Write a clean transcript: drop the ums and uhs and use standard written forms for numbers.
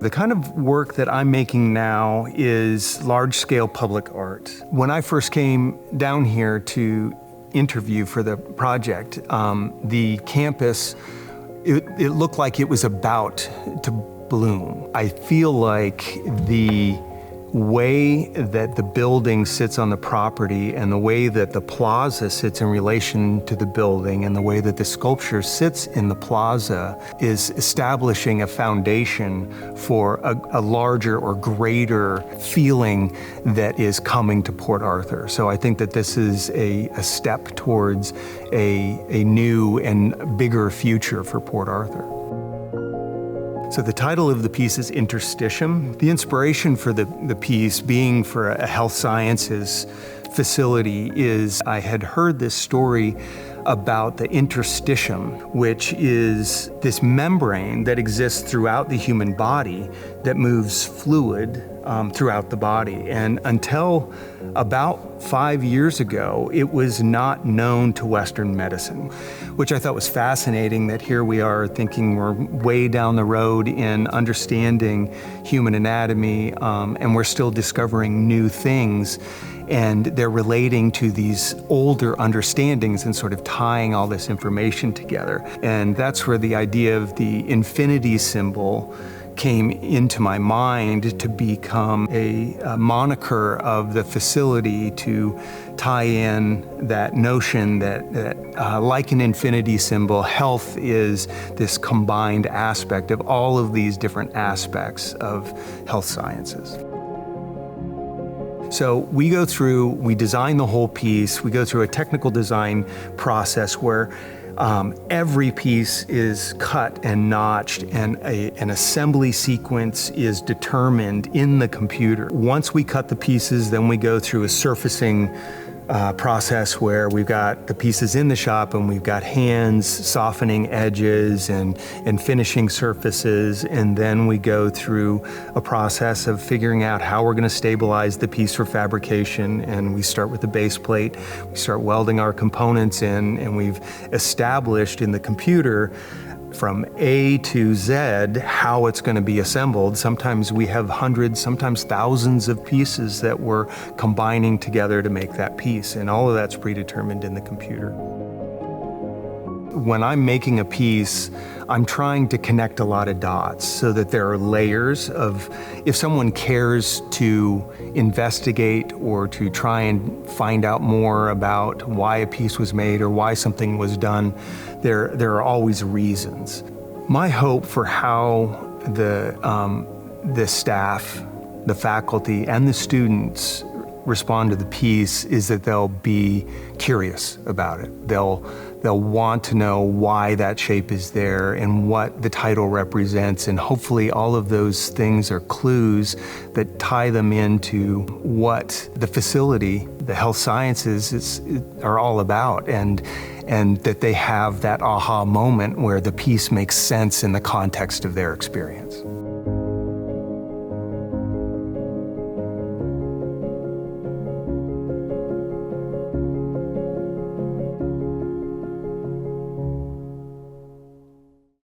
The kind of work that I'm making now is large-scale public art. When I first came down here to interview for the project, the campus, it looked like it was about to bloom. I feel like the way that the building sits on the property and the way that the plaza sits in relation to the building and the way that the sculpture sits in the plaza is establishing a foundation for a larger or greater feeling that is coming to Port Arthur. So I think that this is a step towards a new and bigger future for Port Arthur. So the title of the piece is Interstitium. The inspiration for the piece being for a health sciences facility is I had heard this story about the interstitium, which is this membrane that exists throughout the human body that moves fluid throughout the body. And until about 5 years ago, it was not known to Western medicine, which I thought was fascinating that here we are thinking we're way down the road in understanding human anatomy, and we're still discovering new things. And they're relating to these older understandings and sort of tying all this information together. And that's where the idea of the infinity symbol came into my mind to become a moniker of the facility to tie in that notion that like an infinity symbol, health is this combined aspect of all of these different aspects of health sciences. So we design the whole piece, we go through a technical design process where every piece is cut and notched and an assembly sequence is determined in the computer. Once we cut the pieces, then we go through a surfacing process where we've got the pieces in the shop and we've got hands softening edges and finishing surfaces, and then we go through a process of figuring out how we're going to stabilize the piece for fabrication, and we start with the base plate, we start welding our components in, and we've established in the computer from A to Z how it's going to be assembled. Sometimes we have hundreds, sometimes thousands of pieces that we're combining together to make that piece, and all of that's predetermined in the computer. When I'm making a piece, I'm trying to connect a lot of dots so that there are layers of, if someone cares to investigate or to try and find out more about why a piece was made or why something was done, there are always reasons. My hope for how the staff, the faculty, and the students respond to the piece is that they'll be curious about it. They'll want to know why that shape is there and what the title represents, and hopefully all of those things are clues that tie them into what the facility, the health sciences are all about, and that they have that aha moment where the piece makes sense in the context of their experience.